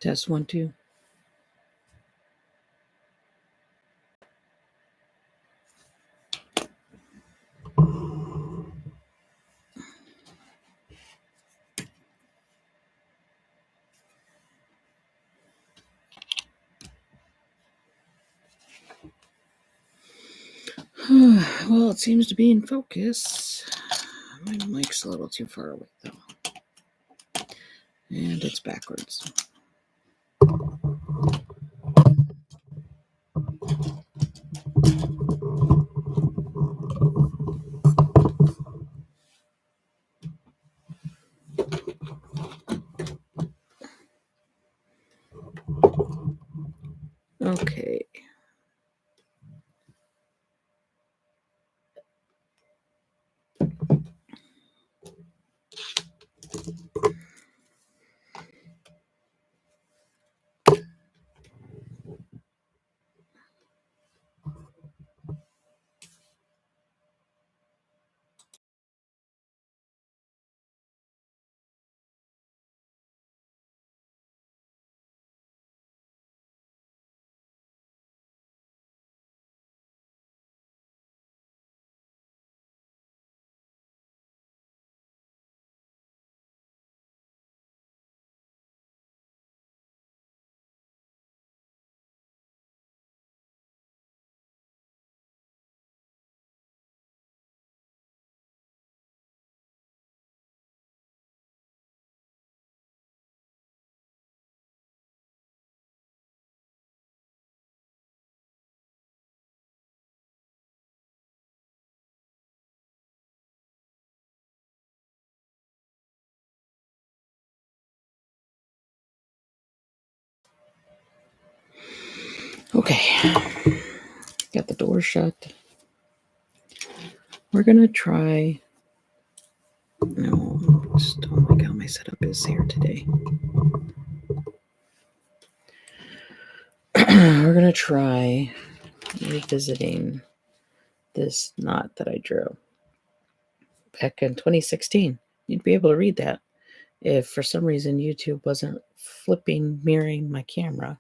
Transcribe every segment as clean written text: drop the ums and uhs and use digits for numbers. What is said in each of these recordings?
Test 1, 2. Well, it seems to be in focus. My mic's a little too far away, though. And it's backwards. Okay. Okay. Got the door shut. We're going to try. No, just don't like how my setup is here today. We're going to try revisiting this knot that I drew back in 2016. You'd be able to read that if for some reason YouTube wasn't mirroring my camera.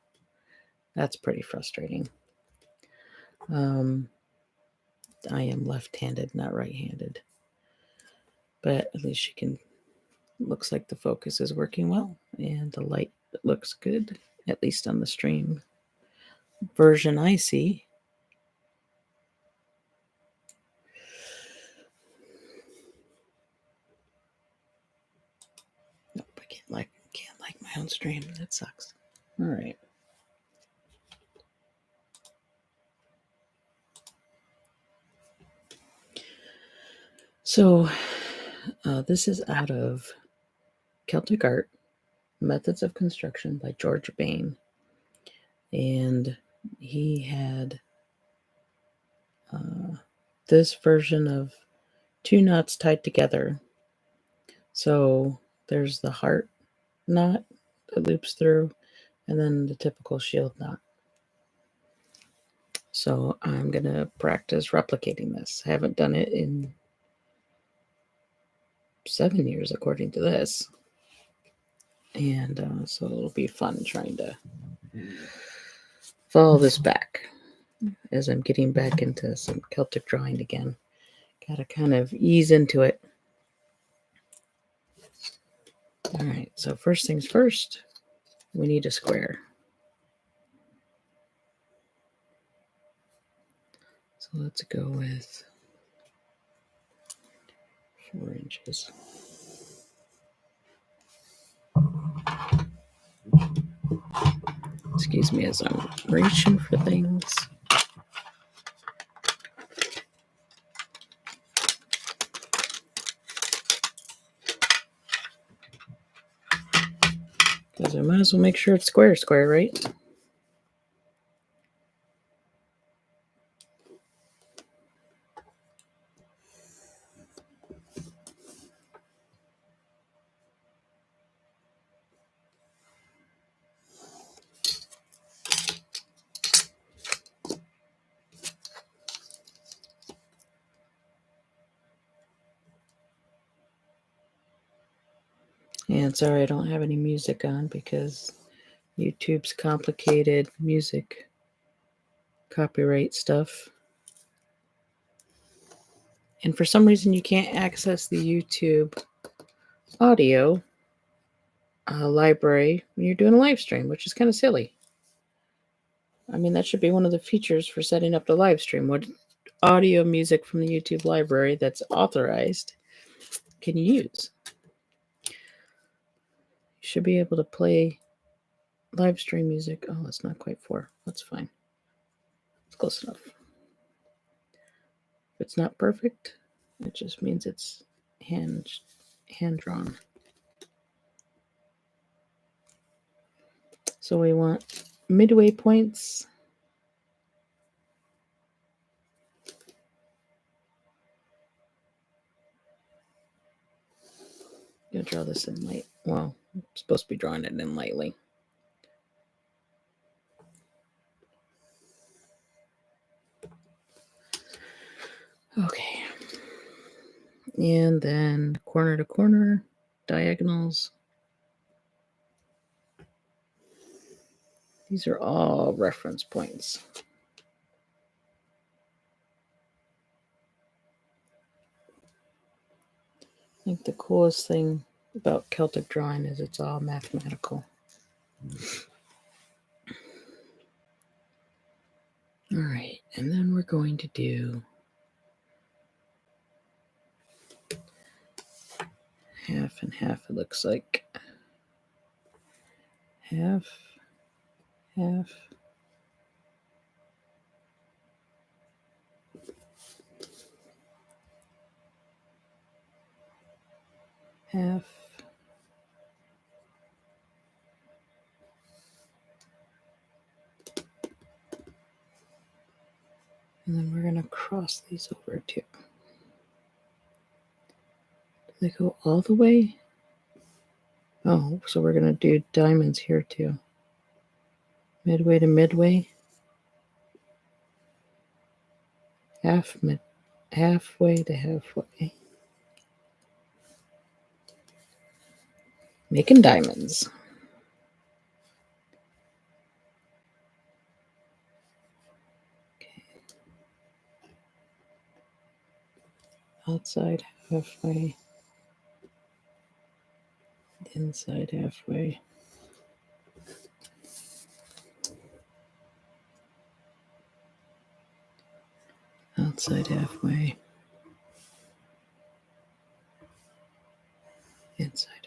That's pretty frustrating. I am left-handed, not right-handed. But at least you can, looks like the focus is working well and the light looks good, at least on the stream version I see. Nope, I can't like my own stream. That sucks. All right. So this is out of Celtic Art, Methods of Construction by George Bain. And he had this version of 2 knots tied together. So there's the heart knot that loops through, and then the typical shield knot. So I'm going to practice replicating this. I haven't done it in 7 years, according to this. And so it'll be fun trying to follow this back as I'm getting back into some Celtic drawing again. Got to kind of ease into it. All right, so first things first, we need a square. So let's go with 4 inches. Excuse me as I'm reaching for things. Because I might as well make sure it's square, right? And sorry, I don't have any music on because YouTube's complicated music copyright stuff. And for some reason, you can't access the YouTube audio library when you're doing a live stream, which is kind of silly. I mean, that should be one of the features for setting up the live stream. What audio music from the YouTube library that's authorized can you use? You should be able to play live stream music. Oh, it's not quite 4. That's fine. It's close enough. If it's not perfect, it just means it's hand drawn. So we want midway points. I'm going to draw this in light. Well, I'm supposed to be drawing it in lightly. Okay. And then corner to corner, diagonals. These are all reference points. I think the coolest thing about Celtic drawing is it's all mathematical. All right, and then we're going to do half and half, it looks like. Half, half. Half. And then we're going to cross these over too. Do they go all the way? Oh, so we're going to do diamonds here too. Midway to midway. Halfway to halfway. Making diamonds. Okay. Outside halfway. Inside halfway. Outside halfway. Inside halfway.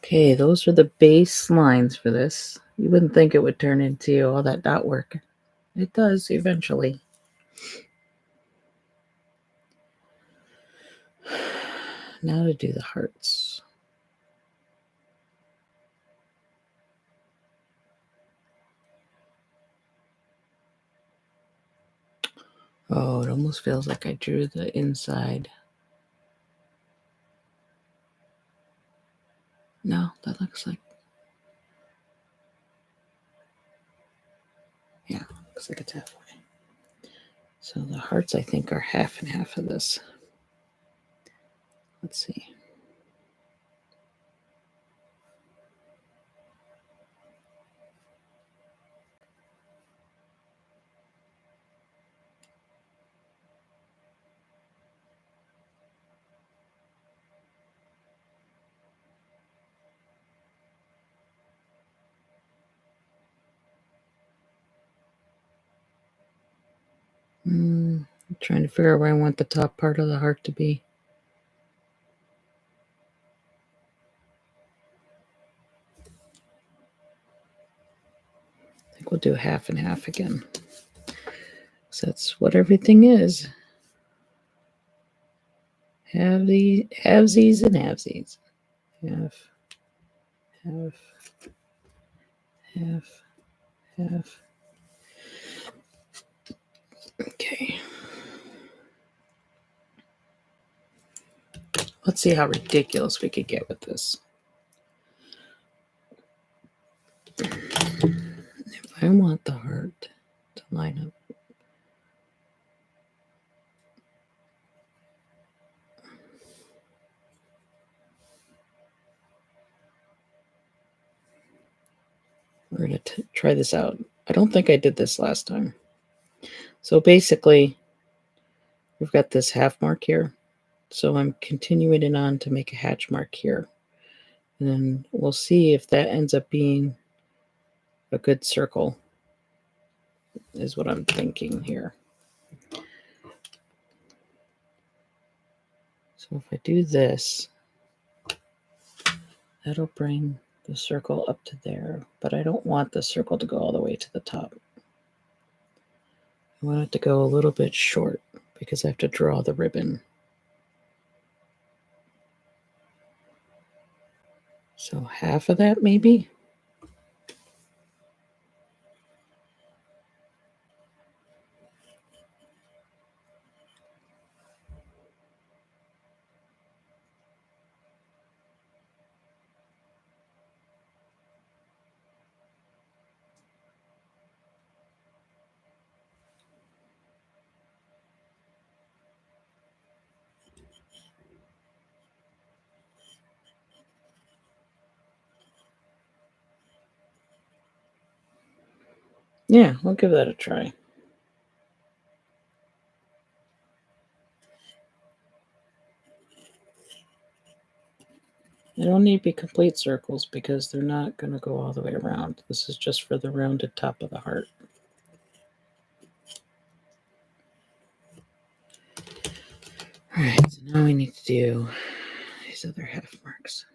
Okay, those are the base lines for this. You wouldn't think it would turn into all that dot work. It does eventually. Now to do the hearts. Oh, it almost feels like I drew the inside. No, that looks like... Yeah, looks like it's halfway. So the hearts, I think, are half and half of this. Let's see. I'm trying to figure out where I want the top part of the heart to be. I think we'll do half and half again. So that's what everything is. Halvesies and halvesies. Half, half, half. Okay. Let's see how ridiculous we could get with this. I want the heart to line up. We're going to try this out. I don't think I did this last time. So basically, we've got this half mark here. So I'm continuing it on to make a hatch mark here. And then we'll see if that ends up being a good circle, is what I'm thinking here. So if I do this, that'll bring the circle up to there, but I don't want the circle to go all the way to the top. I want it to go a little bit short because I have to draw the ribbon. So half of that maybe? Yeah, I'll give that a try. They don't need to be complete circles because they're not going to go all the way around. This is just for the rounded top of the heart. All right, so now we need to do these other half marks.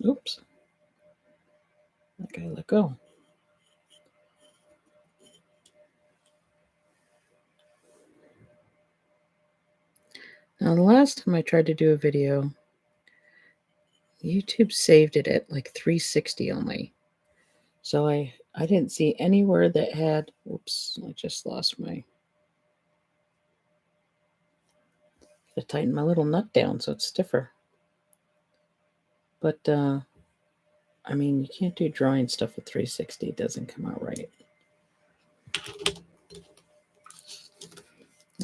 Oops. That guy let go. Now, the last time I tried to do a video, YouTube saved it at like 360 only. So I didn't see anywhere that had, whoops, I just lost my, I tightened my little nut down so it's stiffer. But, I mean, you can't do drawing stuff with 360. It doesn't come out right.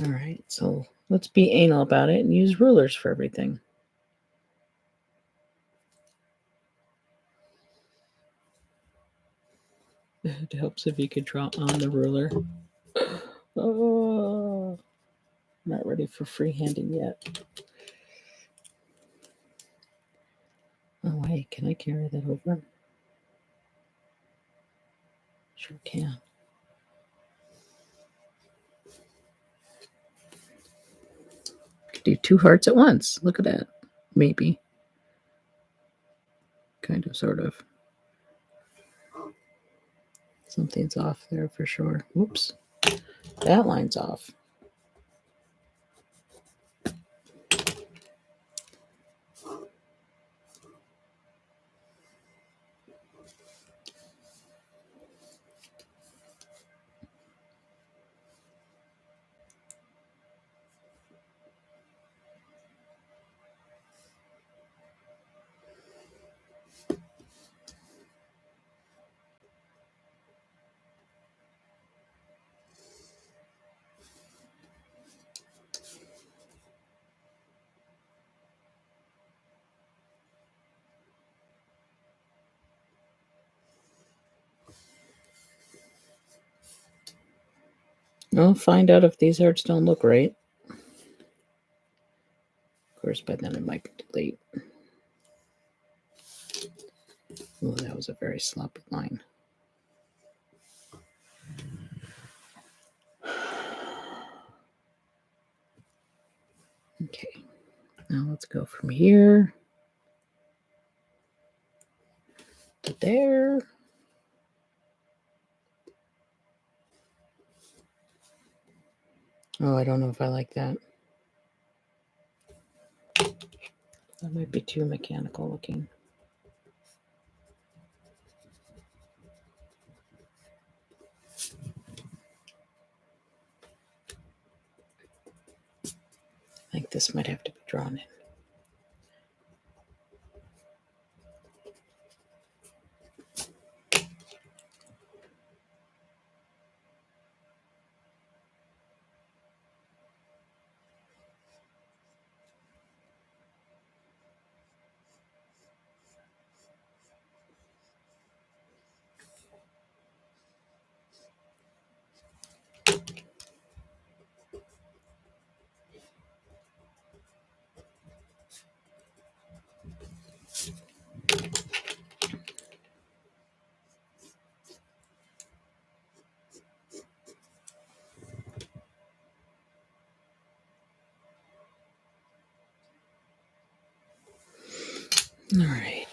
All right, so let's be anal about it and use rulers for everything. It helps if you could draw on the ruler. Oh, not ready for freehanding yet. Oh, wait, can I carry that over? Sure can. Could do two hearts at once. Look at that. Maybe. Kind of, sort of. Something's off there for sure. Whoops. That line's off. I'll find out if these hearts don't look right. Of course, by then it might be too late. Oh, that was a very sloppy line. Okay, now let's go from here to there. Oh, I don't know if I like that. That might be too mechanical looking. I think this might have to be drawn in. All right.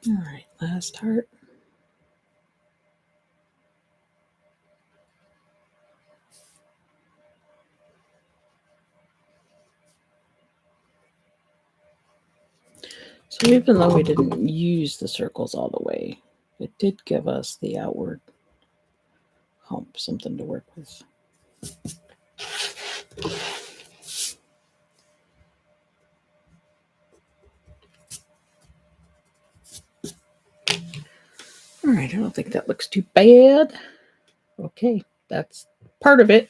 All right, last heart. So even though we didn't use the circles all the way, it did give us the outward hump, something to work with. All right, I don't think that looks too bad. Okay, that's part of it.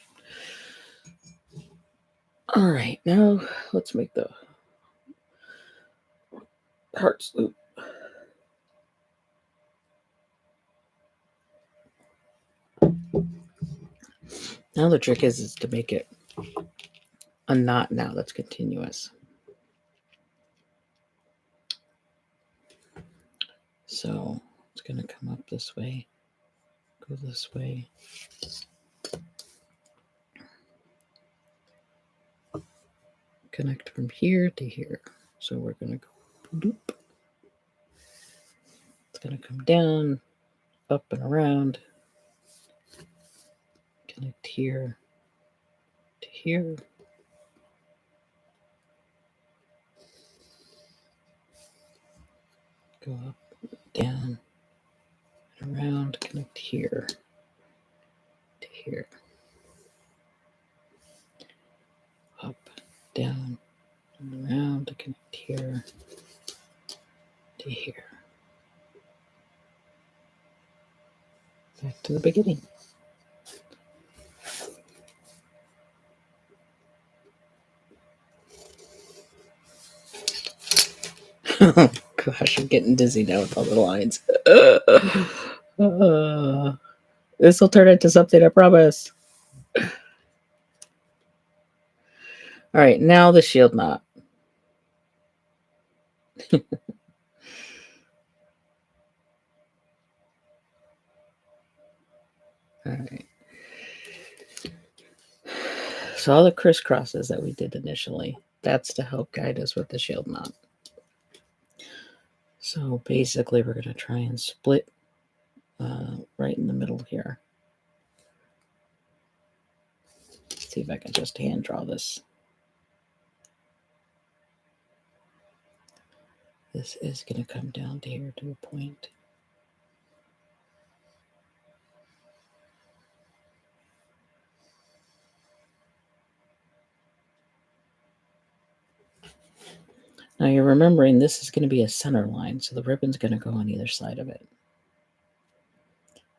All right, now let's make the hearts loop. Now the trick is to make it a knot now that's continuous. So it's going to come up this way, go this way. Connect from here to here. So we're going to go loop. It's going to come down, up and around. Connect here to here. Go up, down, and around. Connect here to here. Up, down, and around to connect here to here. Back to the beginning. Gosh, I'm getting dizzy now with all the lines. This will turn into something, I promise. All right, now the shield knot. All right. So all the crisscrosses that we did initially, that's to help guide us with the shield knot. So basically we're going to try and split right in the middle here. Let's see if I can just hand draw this. This is going to come down to here to a point. Now you're remembering this is going to be a center line, so the ribbon's going to go on either side of it.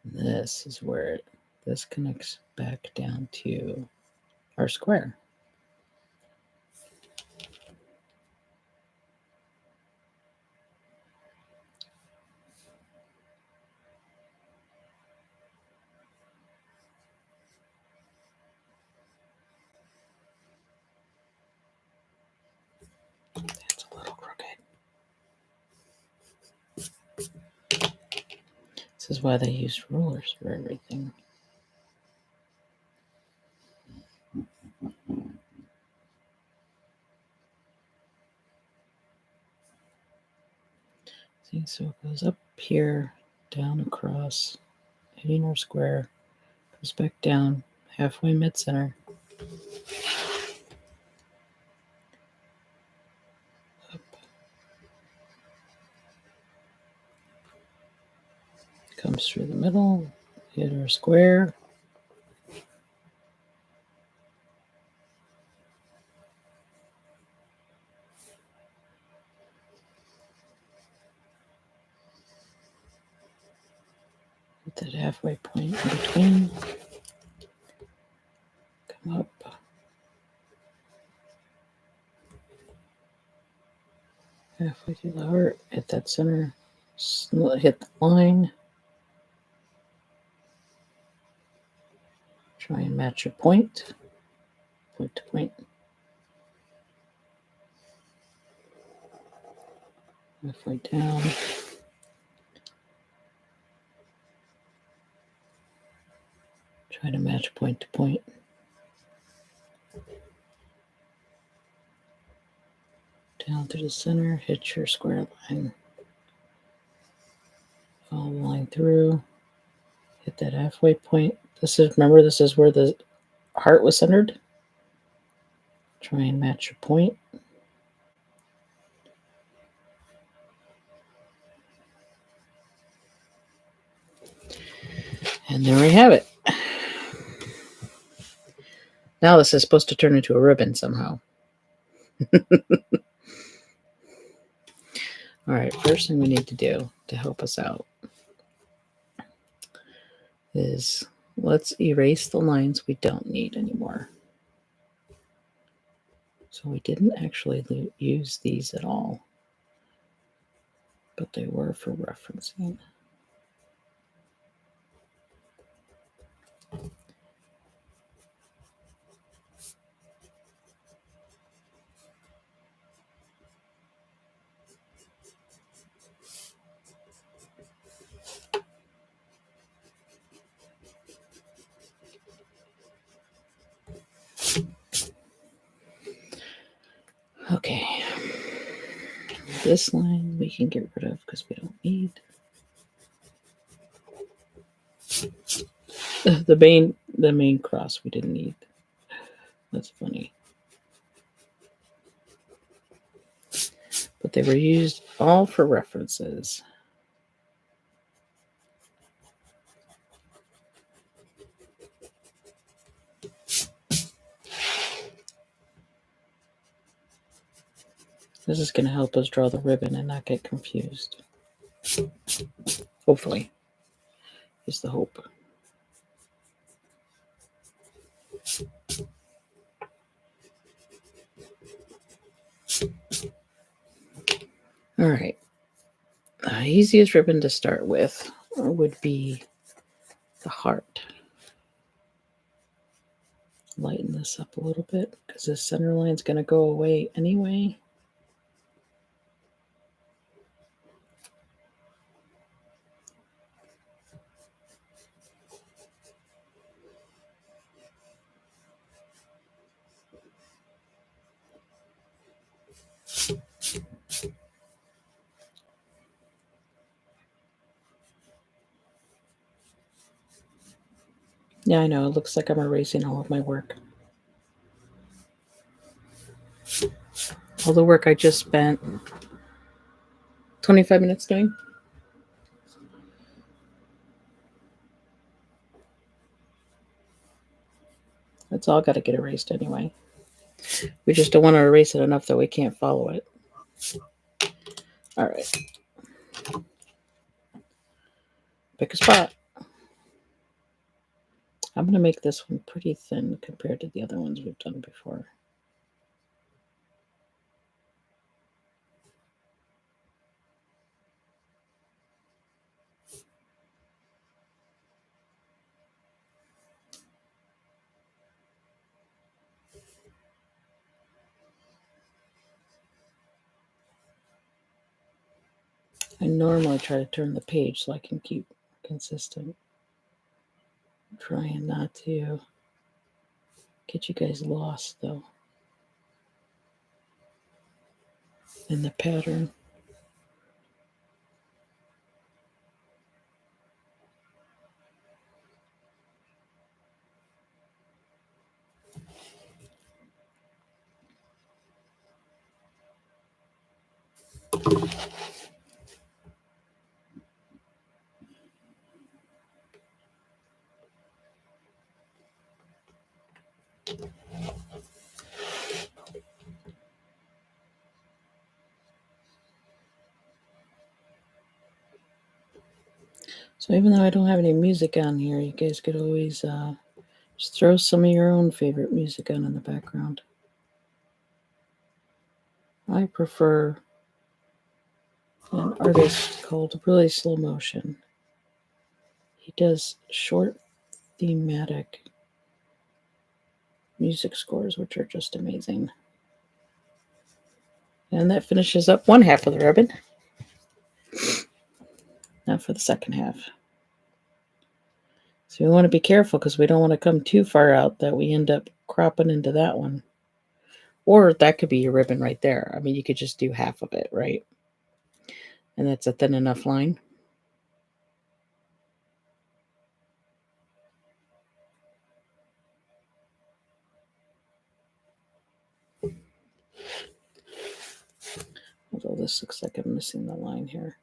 And this is where this connects back down to our square. That's a little crooked. This is why they use rulers for everything. See, so it goes up here, down across, hitting our square, goes back down, halfway mid-center. Up. Comes through the middle, hit our square. Hit that halfway point in between. Come up. Halfway through the heart, hit that center, hit the line. Try and match a point, point to point. Halfway down. Try to match point to point. Down through the center, hit your square line. Follow the line through, hit that halfway point. Remember, this is where the heart was centered. Try and match your point. And there we have it. Now this is supposed to turn into a ribbon somehow. All right, first thing we need to do to help us out is let's erase the lines we don't need anymore. So we didn't actually use these at all, but they were for referencing. Okay, this line we can get rid of because we don't need. The main cross we didn't need. That's funny. But they were used all for references. This is going to help us draw the ribbon and not get confused. Hopefully. Is the hope. All right. The easiest ribbon to start with would be the heart. Lighten this up a little bit because the center line's going to go away anyway. Yeah, I know. It looks like I'm erasing all of my work. All the work I just spent 25 minutes doing. It's all got to get erased anyway. We just don't want to erase it enough that we can't follow it. All right. Pick a spot. I'm going to make this one pretty thin compared to the other ones we've done before. I normally try to turn the page so I can keep consistent. I'm trying not to get you guys lost, though, in the pattern. So even though I don't have any music on here, you guys could always just throw some of your own favorite music on in the background. I prefer an artist called Really Slow Motion. He does short thematic music scores, which are just amazing. And that finishes up one half of the ribbon. Now for the second half. So we want to be careful because we don't want to come too far out that we end up cropping into that one. Or that could be your ribbon right there. I mean, you could just do half of it, right? And that's a thin enough line. Although this looks like I'm missing the line here.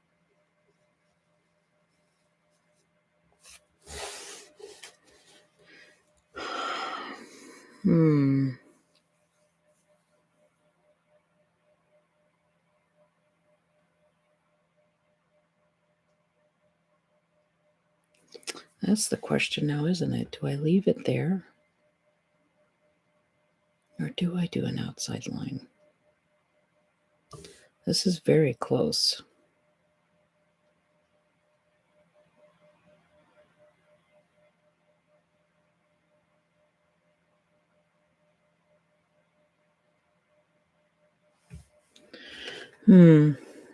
That's the question now, isn't it? Do I leave it there? Or do I do an outside line? This is very close.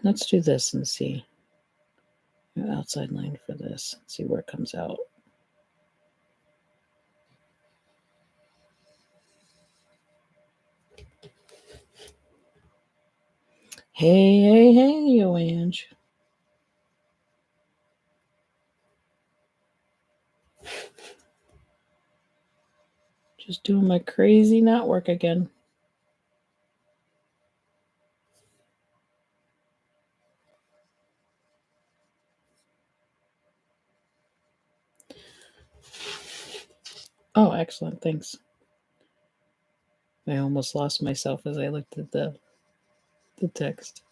Let's do this and see. Outside line for this. See where it comes out. Hey, yo, Ange. Just doing my crazy knot work again. Oh, excellent. Thanks. I almost lost myself as I looked at the text.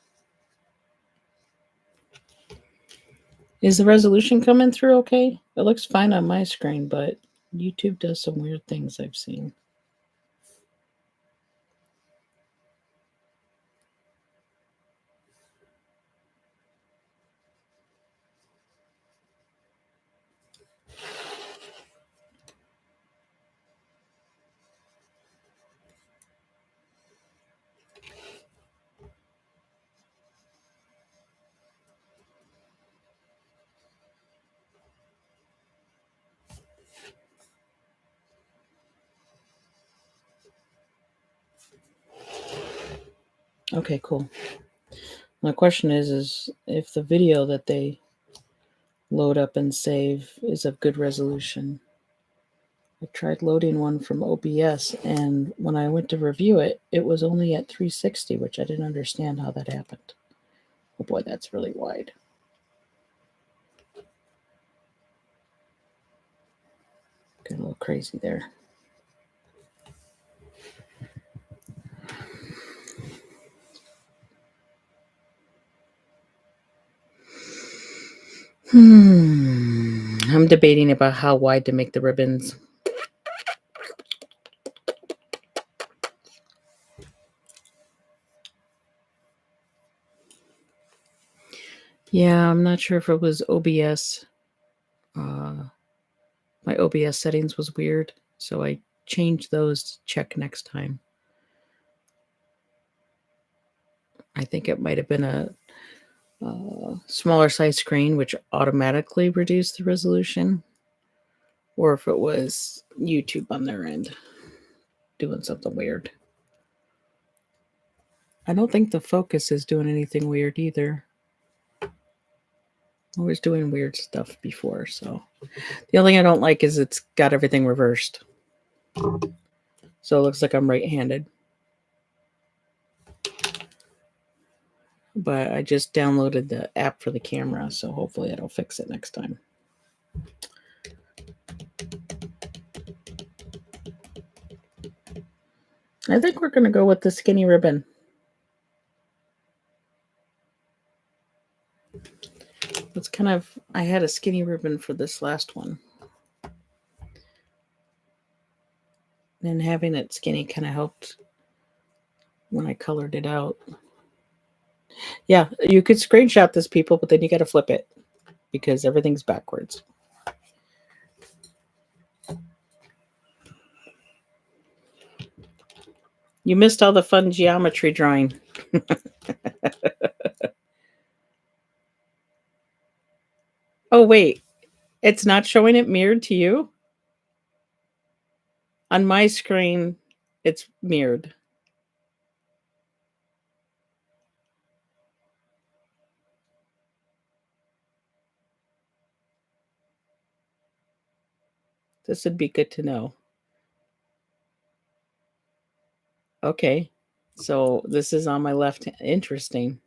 Is the resolution coming through okay? It looks fine on my screen, but YouTube does some weird things I've seen. Okay, cool. My question is if the video that they load up and save is of good resolution. I tried loading one from OBS, and when I went to review it, it was only at 360, which I didn't understand how that happened. Oh boy, that's really wide. Got a little crazy there. I'm debating about how wide to make the ribbons. Yeah, I'm not sure if it was OBS. My OBS settings was weird, so I changed those to check next time. I think it might have been a smaller size screen, which automatically reduced the resolution, or if it was YouTube on their end doing something weird. I don't think the focus is doing anything weird either. I was doing weird stuff before, so the only thing I don't like is it's got everything reversed. So it looks like I'm right-handed. But I just downloaded the app for the camera, so hopefully it'll fix it next time. I think we're going to go with the skinny ribbon. It's kind of, I had a skinny ribbon for this last one. And having it skinny kind of helped when I colored it out. Yeah, you could screenshot this, people, but then you got to flip it because everything's backwards. You missed all the fun geometry drawing. Oh, wait. It's not showing it mirrored to you? On my screen, it's mirrored. This would be good to know. Okay. So this is on my left. Interesting.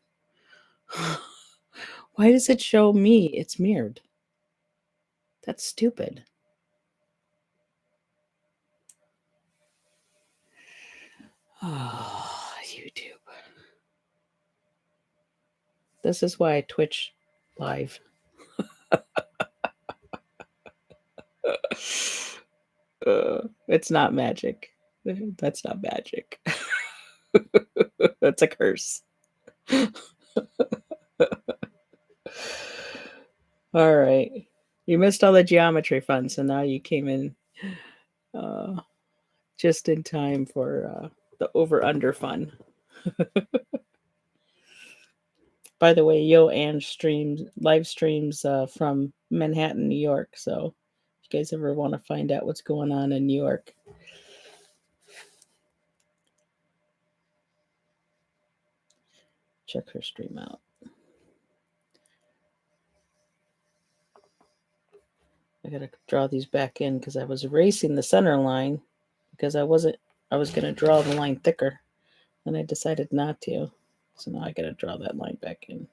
Why does it show me it's mirrored? That's stupid. Oh, YouTube. This is why I Twitch live. It's not magic. That's not magic. That's a curse. All right. You missed all the geometry fun, so now you came in just in time for the over-under fun. By the way, Yo Ange live streams from Manhattan, New York. So if you guys ever want to find out what's going on in New York, check her stream out. I gotta draw these back in because I was erasing the center line because I was gonna draw the line thicker, and I decided not to. So now I gotta draw that line back in.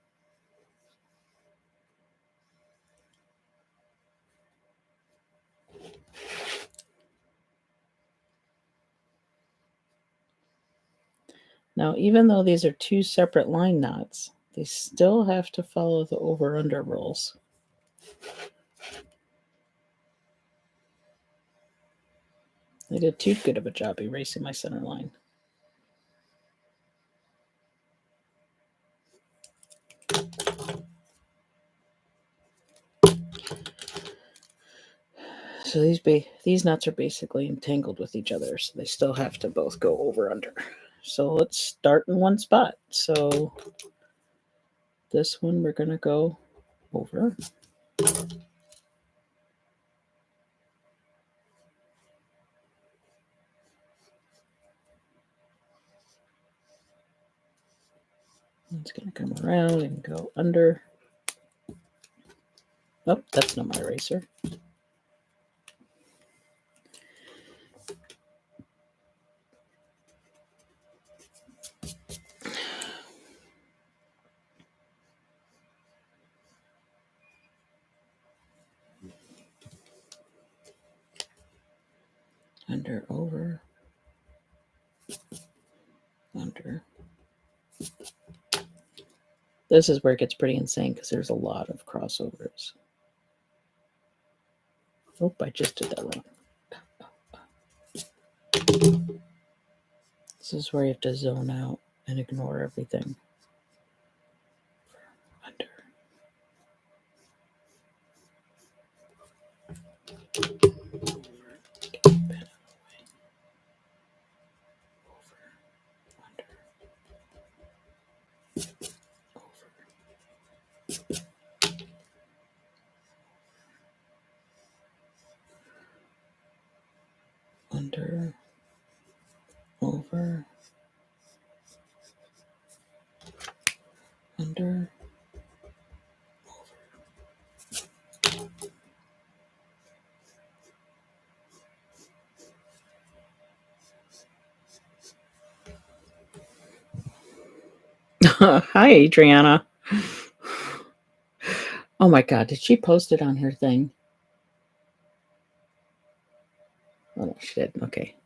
Now, even though these are two separate line knots, they still have to follow the over-under rules. I did too good of a job erasing my center line. So these knots are basically entangled with each other, so they still have to both go over-under. So let's start in one spot. So this one we're going to go over. It's going to come around and go under. Oh, that's not my eraser. Under, over, under. This is where it gets pretty insane because there's a lot of crossovers. Oh, I just did that wrong. This is where you have to zone out and ignore everything. Under. Under, over, under, over. Hi, Adriana. Oh my God, did she post it on her thing? Oh, no, she didn't. Okay.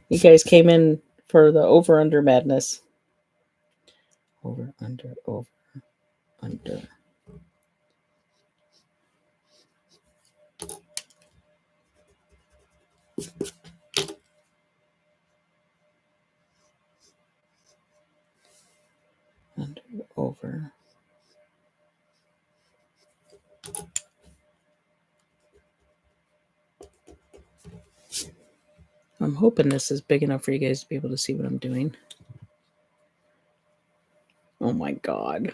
You guys came in for the over-under madness. Over, under, over, under. Under, over. I'm hoping this is big enough for you guys to be able to see what I'm doing. Oh my God.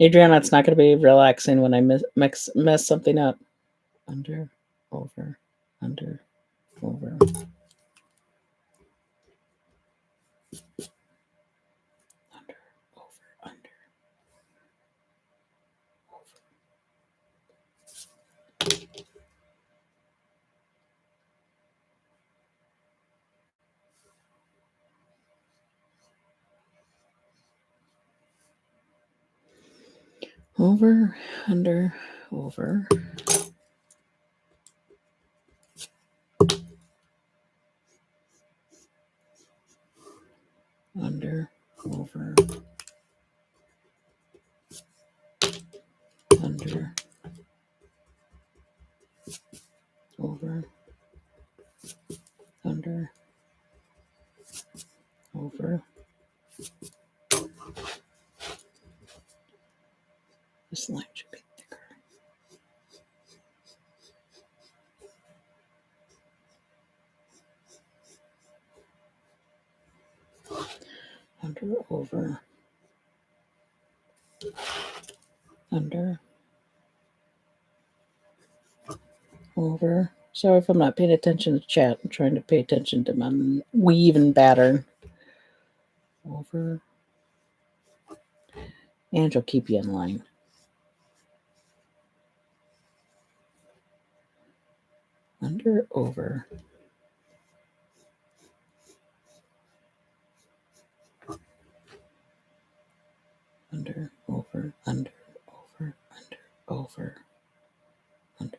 Adriana, it's not going to be relaxing when I mess something up. Under, over, under, over. Under, over, under. Over, under, over. Under, over. Under, over. Under, over. This line should be thicker. Under, over. Under, over. Sorry if I'm not paying attention to chat. I'm trying to pay attention to my weave and pattern. Over. And she'll keep you in line. Under, over. Under, over, under, over, under, over, under.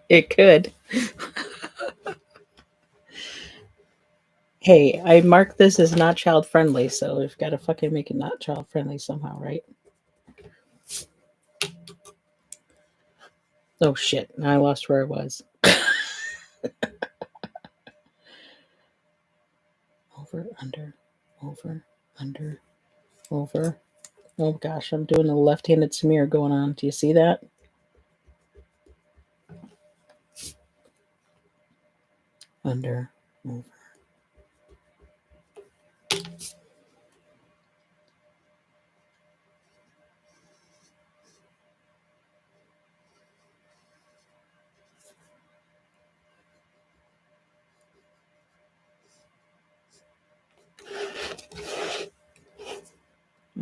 It could. Hey, I marked this as not child friendly, so we've got to fucking make it not child friendly somehow, right? Oh shit, now I lost where I was. Over, under, over, under, over. Oh gosh, I'm doing a left-handed smear going on. Do you see that? under, over.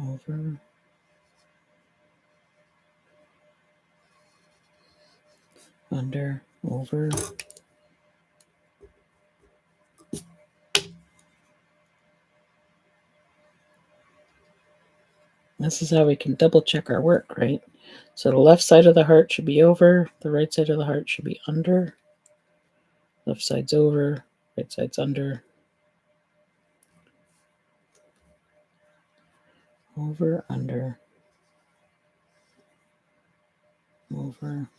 Over, under, over. This is how we can double check our work, right? So the left side of the heart should be over, the right side of the heart should be under. Left side's over, right side's under. Over, under, over.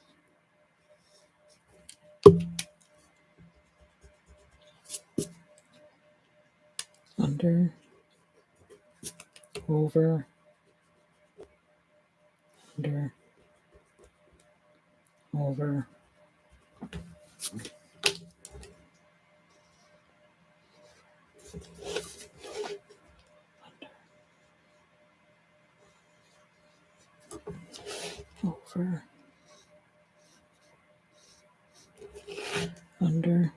Under, over, under, over. Over, under.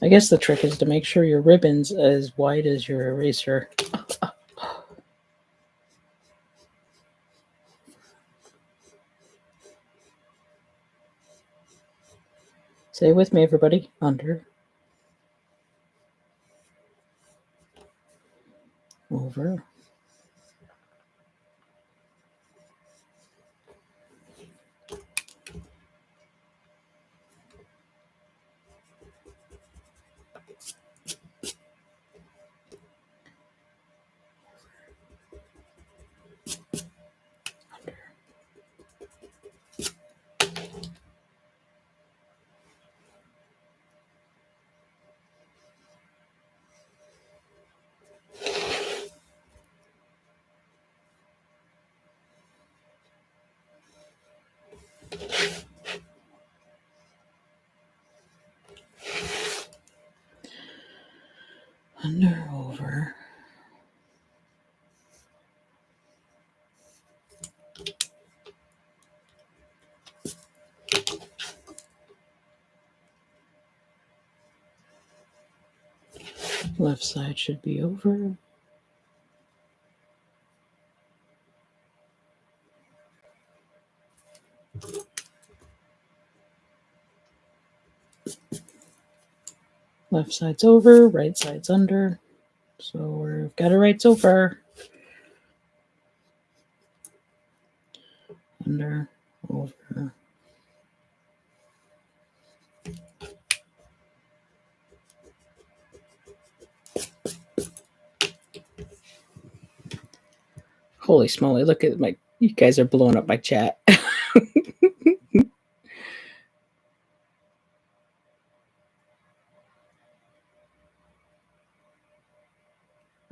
I guess the trick is to make sure your ribbon's as wide as your eraser. Say it with me, everybody. Under, over, under, over. Left side should be over. Left side's over, right side's under. So we've got it right so far. Under, over. Holy smoly, look at my, you guys are blowing up my chat.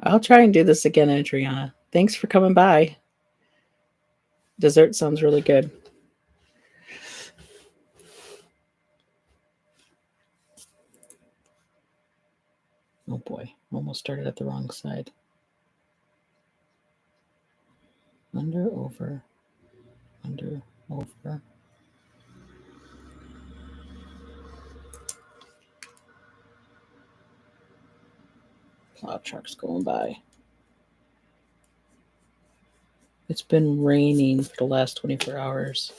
I'll try and do this again, Adriana. Thanks for coming by. Dessert sounds really good. Oh boy, almost started at the wrong side. Under, over, under, over. Plow truck's going by. It's been raining for the last 24 hours.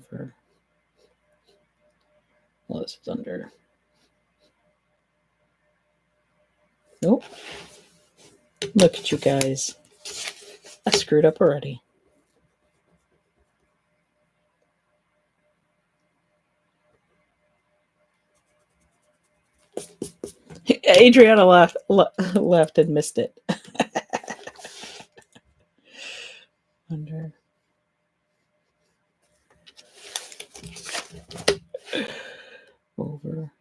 Over. Well, this is under. Nope. Look at you guys. I screwed up already. Adriana left and missed it. Under. Over.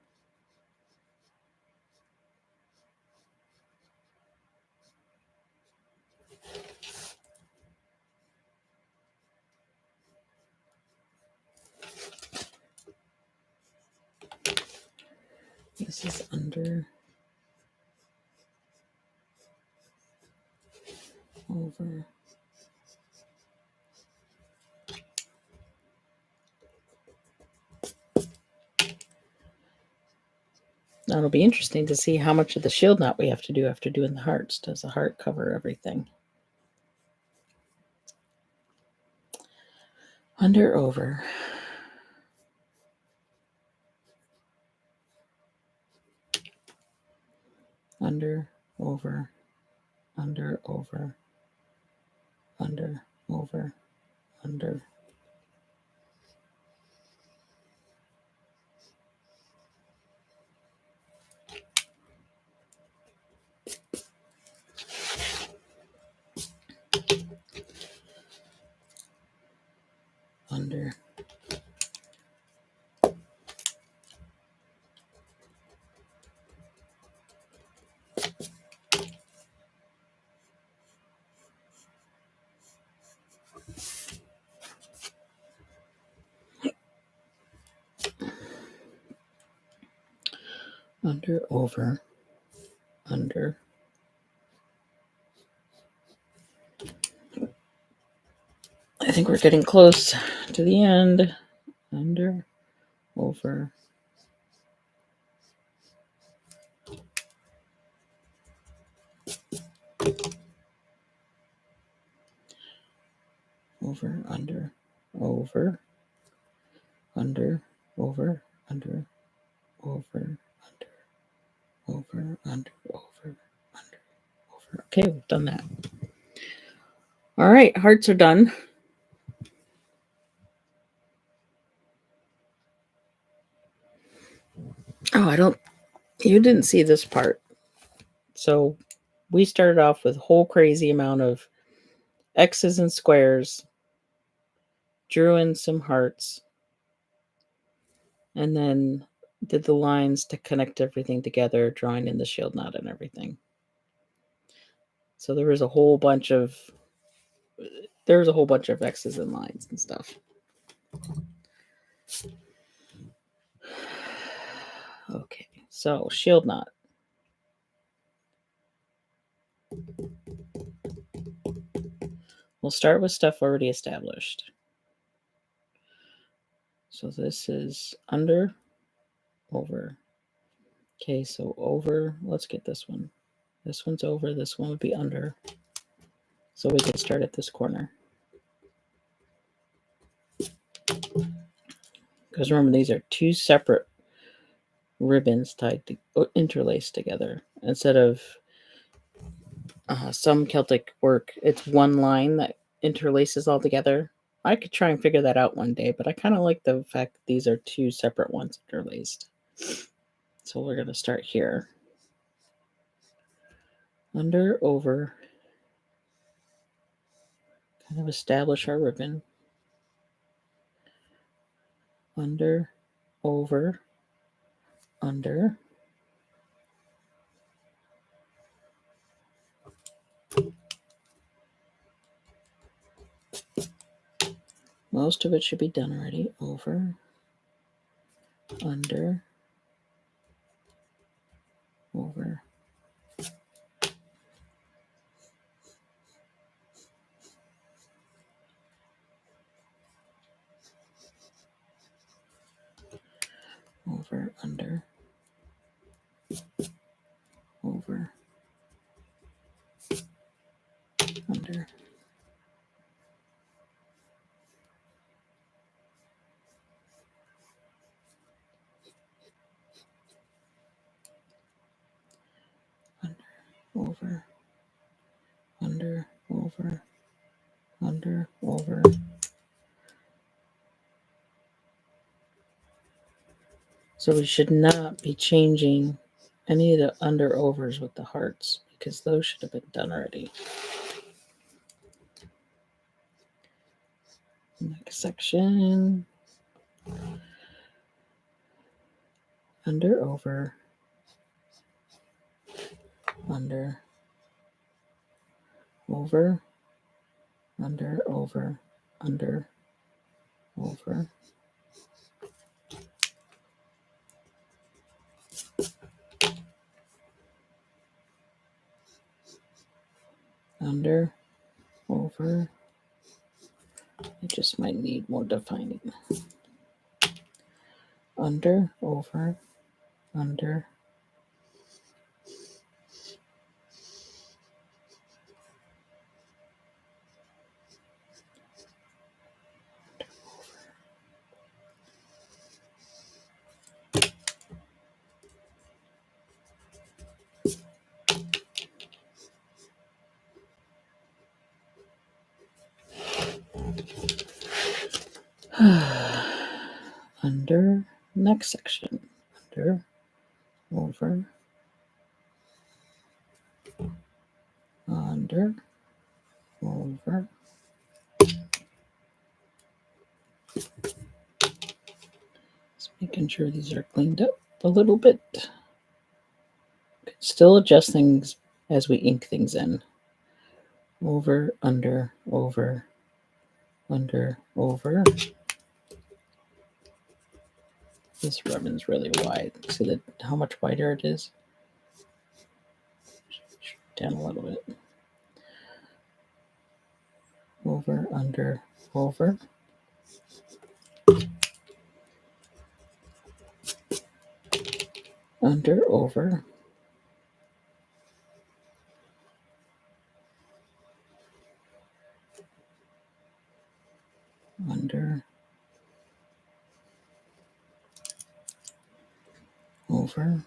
This is under, over. Now it'll be interesting to see how much of the shield knot we have to do after doing the hearts. Does the heart cover everything? Under, over. Under, over, under, over, under, over, under. Under. Under, over, under. I think we're getting close to the end. Under, over. Over, under, over, under, over, under, over, under, over, under, over, under, over. Okay, we've done that. All right, hearts are done. Oh, you didn't see this part. So we started off with a whole crazy amount of X's and squares, drew in some hearts, and then did the lines to connect everything together, drawing in the shield knot and everything. So there was a whole bunch of X's and lines and stuff. Okay, so shield knot. We'll start with stuff already established. So this is under, over. Okay, so over, let's get this one. This one's over, this one would be under. So we can start at this corner. Because remember, these are two separate ribbons tied to interlaced together. Instead of some Celtic work, it's one line that interlaces all together. I could try and figure that out one day, but I kind of like the fact that these are two separate ones interlaced. So we're going to start here. Under, over. Kind of establish our ribbon. Under, over, under. Most of it should be done already. Over, under, over. Over, under, over, under. Over, under, over, under, over. So we should not be changing any of the under overs with the hearts because those should have been done already. Next section. Under, over, under, over, under, over, under, over. under, over. It just might need more defining. Under, over, under. Under, next section. Under, over, under, over. Just making sure these are cleaned up a little bit. Still adjust things as we ink things in. Over, under, over, under, over. This ribbon's really wide. See that how much wider it is? Down a little bit. Over, under, over. Under, over. Under, over.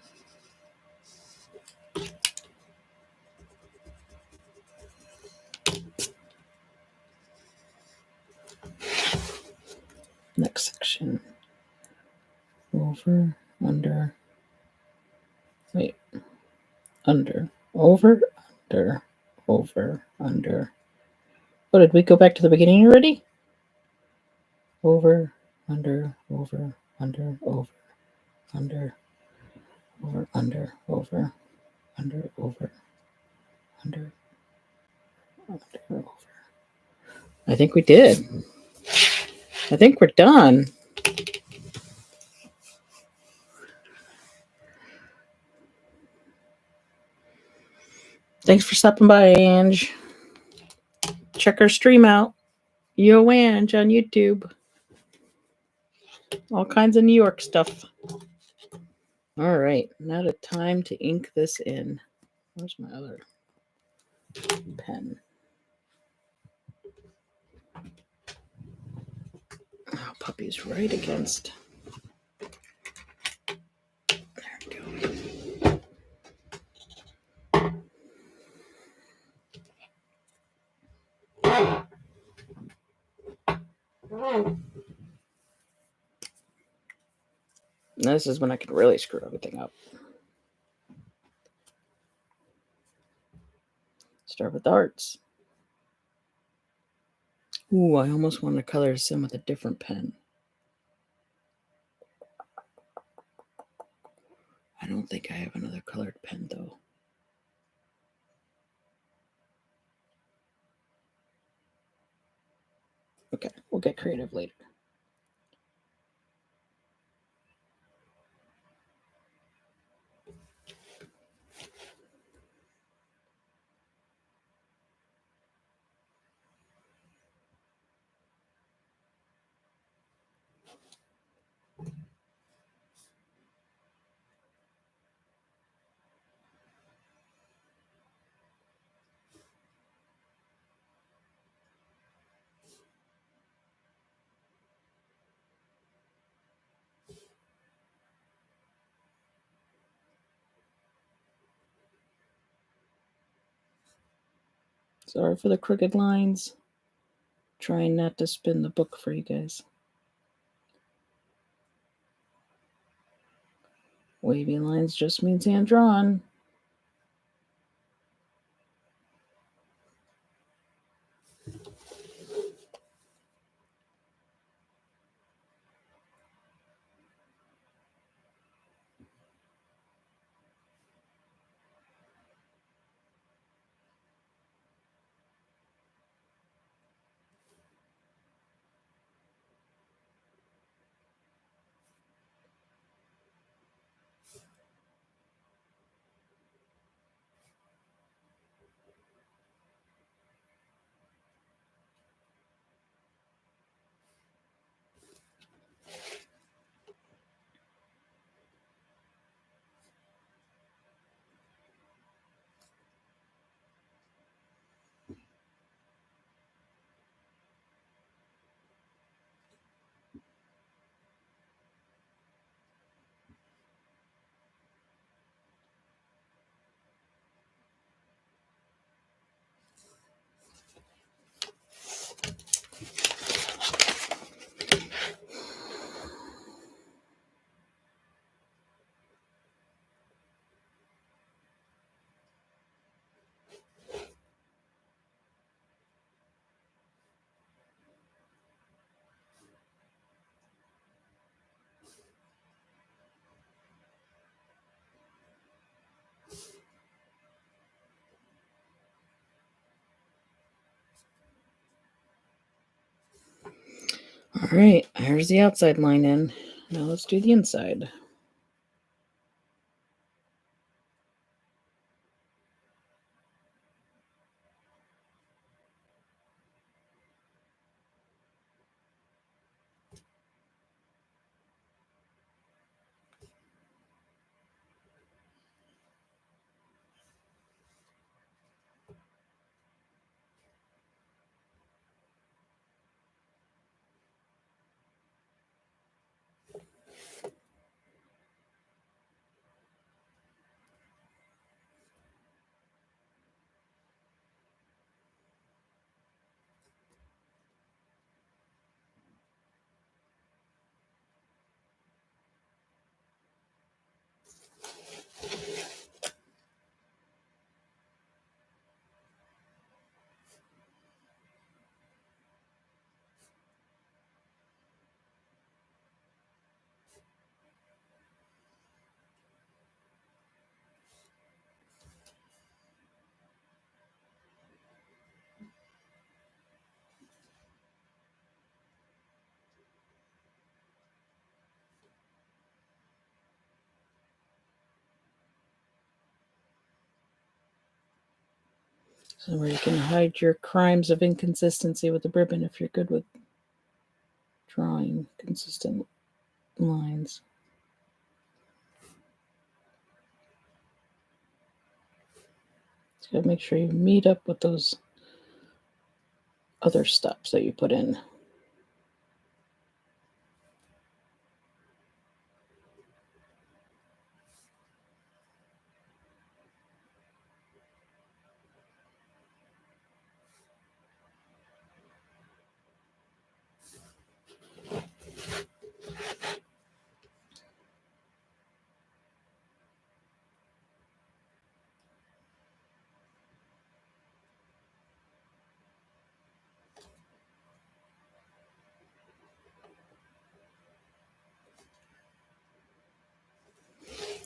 Next section. Over, under. Wait. Under, over, under, over, under. Oh, did we go back to the beginning already? Over, under, over, under, over, under, over, under, over, under, over, under, over. I think we did. I think we're done. Thanks for stopping by, Ange. Check our stream out. Yo, Ange on YouTube. All kinds of New York stuff. All right, now the time to ink this in. Where's my other pen? Oh, puppy's right against. There we go. This is when I can really screw everything up. Start with arts. Ooh, I almost want to color this in with a different pen. I don't think I have another colored pen, though. Okay, we'll get creative later. Sorry for the crooked lines. Trying not to spin the book for you guys. Wavy lines just means hand drawn. right, here's the outside line in. Now let's do the inside. So where you can hide your crimes of inconsistency with the ribbon if you're good with drawing consistent lines. So you gotta make sure you meet up with those other steps that you put in.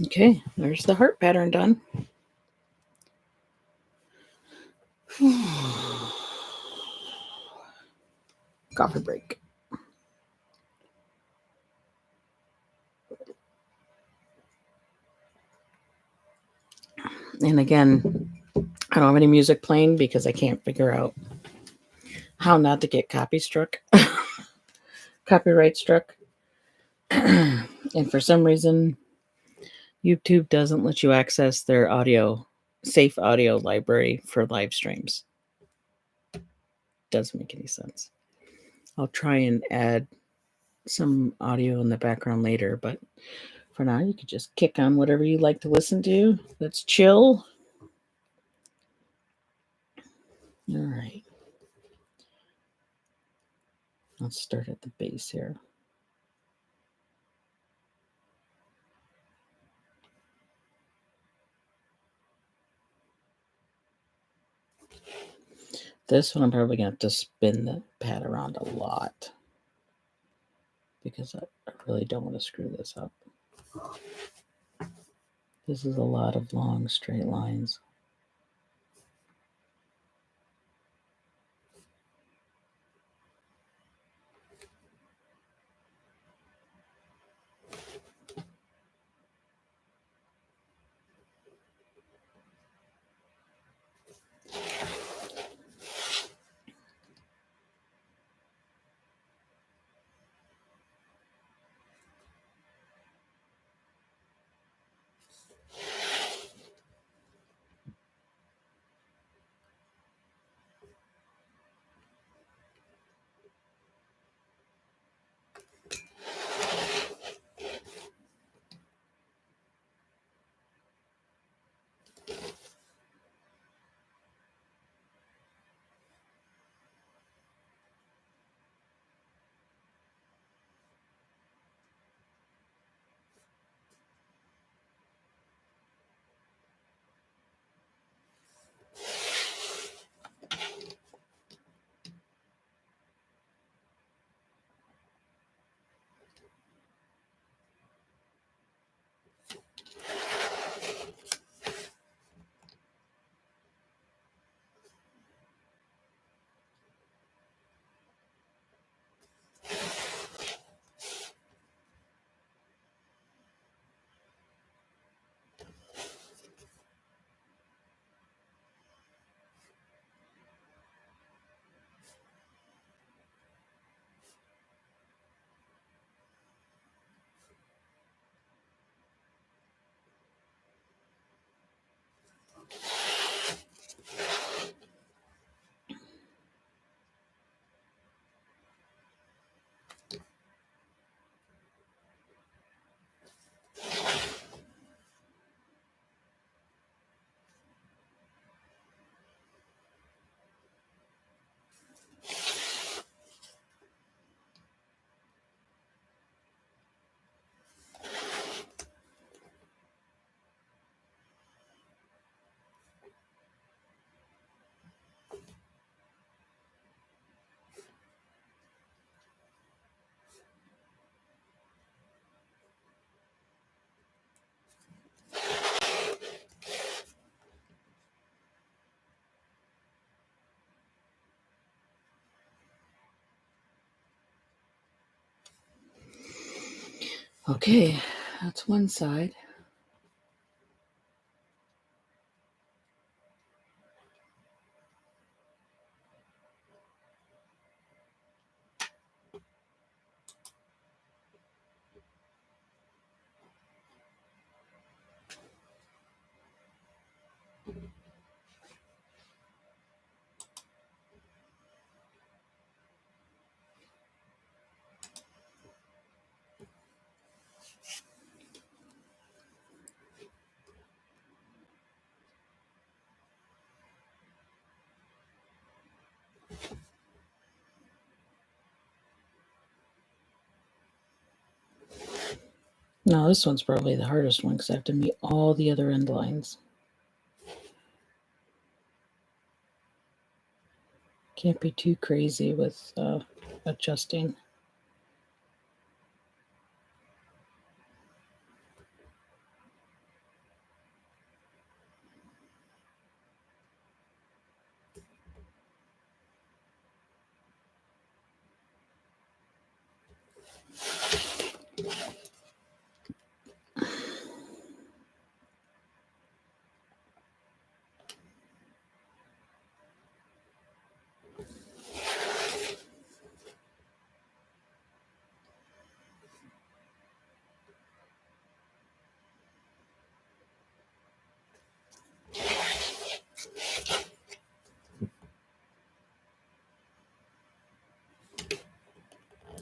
Okay, there's the heart pattern done. Coffee break. And again, I don't have any music playing because I can't figure out how not to get copyright struck. And for some reason, YouTube doesn't let you access their safe audio library for live streams. Doesn't make any sense. I'll try and add some audio in the background later, but for now, you could just kick on whatever you like to listen to. Let's chill. All right. Let's start at the base here. This one I'm probably going to have to spin the pad around a lot because I really don't want to screw this up. This is a lot of long straight lines. Okay, that's one side. No, this one's probably the hardest one because I have to meet all the other end lines. Can't be too crazy with adjusting.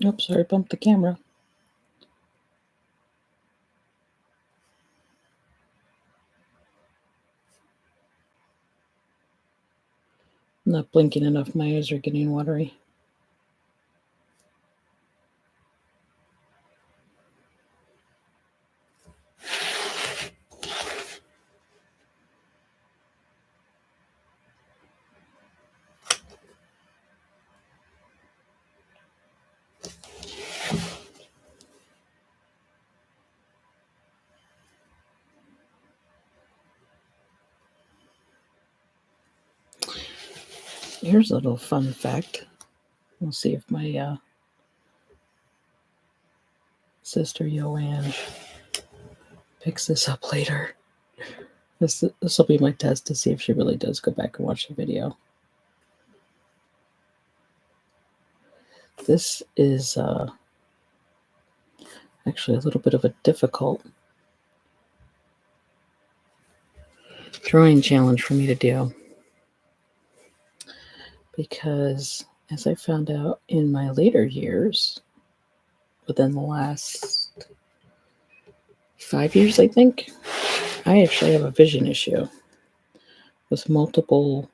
Oops, sorry, bumped the camera. I'm not blinking enough. My eyes are getting watery. Here's a little fun fact. We'll see if my sister Joanne picks this up later. This will be my test to see if she really does go back and watch the video. This is actually a little bit of a difficult drawing challenge for me to do, because as I found out in my later years, within the last 5 years, I think, I actually have a vision issue with multiple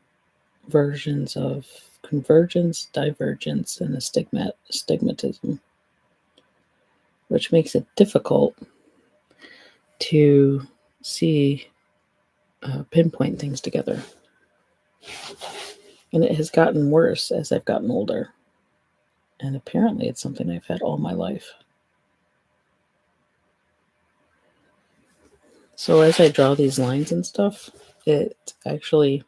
versions of convergence, divergence, and astigmatism, which makes it difficult to see pinpoint things together. And it has gotten worse as I've gotten older. And apparently it's something I've had all my life. So as I draw these lines and stuff, it actually,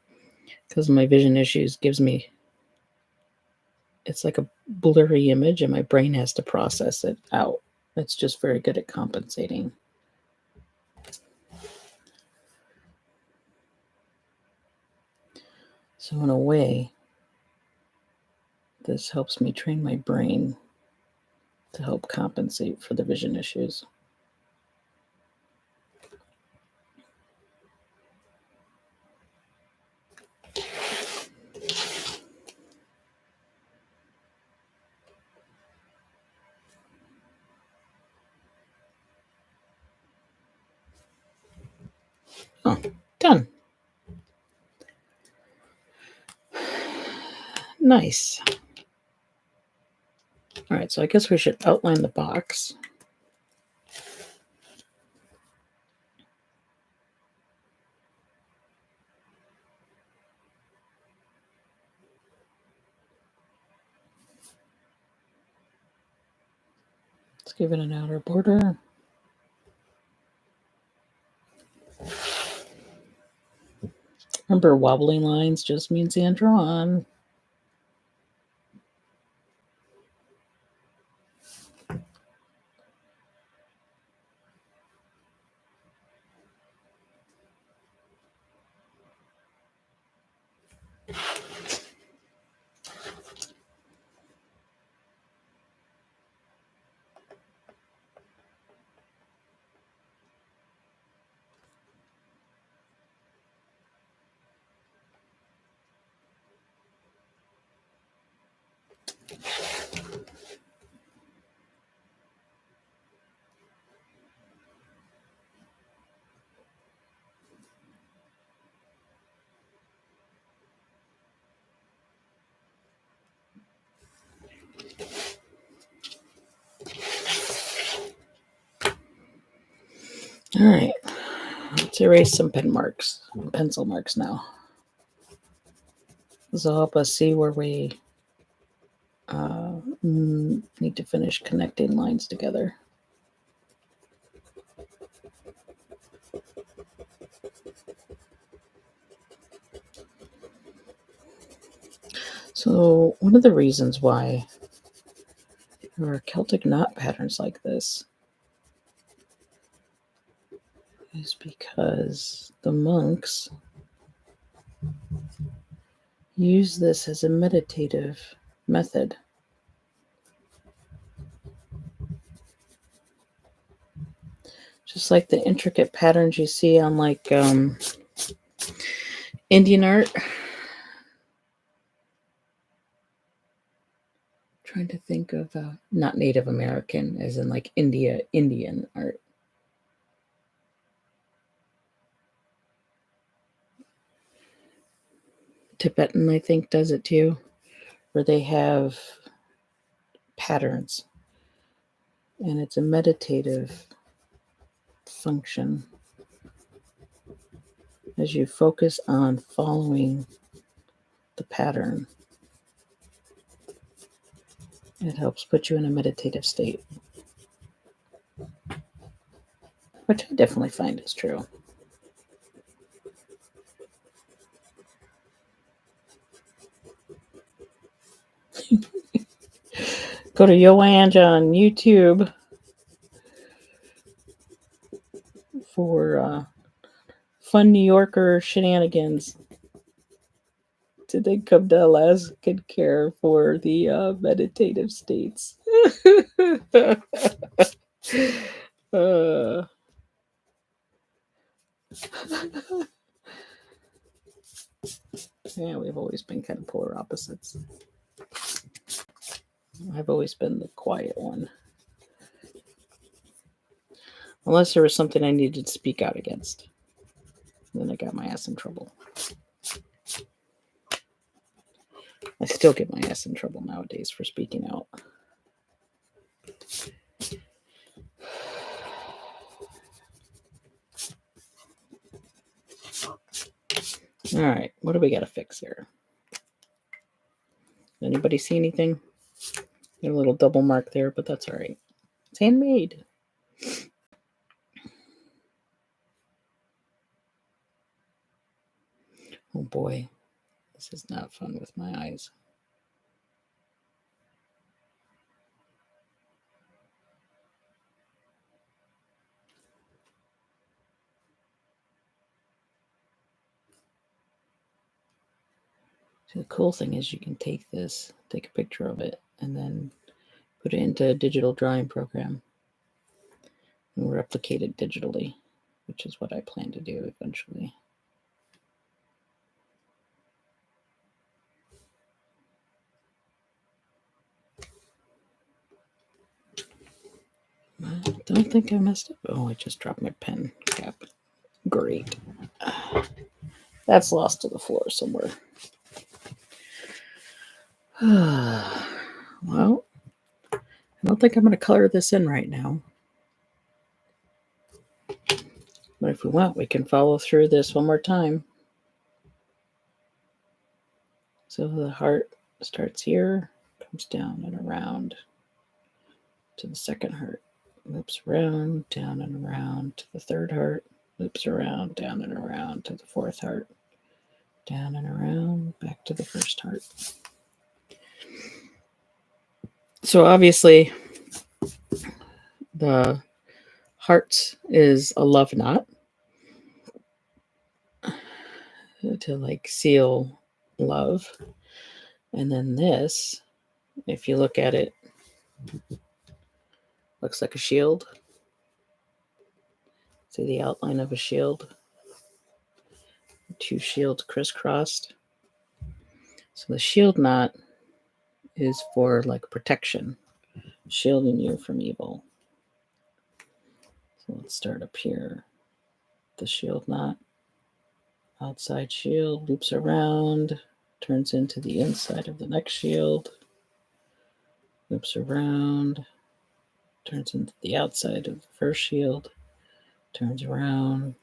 because of my vision issues, gives me, it's like a blurry image and my brain has to process it out. It's just very good at compensating. So in a way, this helps me train my brain to help compensate for the vision issues. Oh, done. Nice. All right, so I guess we should outline the box. Let's give it an outer border. Remember, wobbly lines just means hand drawn. All right, let's erase some pencil marks now. This will help us see where we need to finish connecting lines together. So one of the reasons why there are Celtic knot patterns like this is because the monks use this as a meditative method. Just like the intricate patterns you see on like Indian art. Trying to think of not Native American, as in like Indian art. Tibetan, I think, does it too, where they have patterns, and it's a meditative function as you focus on following the pattern. It helps put you in a meditative state, which I definitely find is true. Go to Yoanja on YouTube for fun New Yorker shenanigans. Did they come to Alaskan care for the meditative states? Yeah, we've always been kind of polar opposites. I've always been the quiet one. Unless there was something I needed to speak out against. Then I got my ass in trouble. I still get my ass in trouble nowadays for speaking out. All right, what do we got to fix here? Anybody see anything? Got a little double mark there, but that's all right. It's handmade. Oh boy, this is not fun with my eyes. So the cool thing is you can take this, take a picture of it, and then put it into a digital drawing program and replicate it digitally, which is what I plan to do eventually. I don't think I messed up. Oh, I just dropped my pen cap. Great. That's lost to the floor somewhere. Well, I don't think I'm going to color this in right now. But if we want, we can follow through this one more time. So the heart starts here, comes down and around to the second heart, loops around, down and around to the third heart, loops around, down and around to the fourth heart, down and around, back to the first heart. So obviously, the heart is a love knot to like seal love. And then this, if you look at it, looks like a shield. See the outline of a shield? Two shields crisscrossed. So the shield knot is for like protection, shielding you from evil. So let's start up here. The shield knot, outside shield, loops around, turns into the inside of the next shield, loops around, turns into the outside of the first shield, turns around,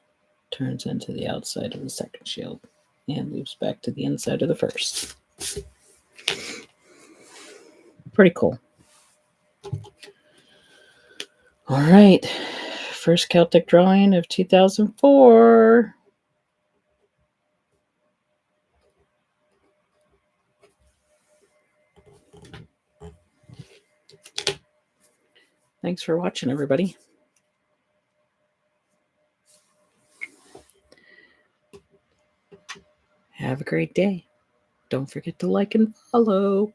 turns into the outside of the second shield, and loops back to the inside of the first. Pretty cool. All right. First Celtic drawing of 2004. Thanks for watching, everybody. Have a great day. Don't forget to like and follow.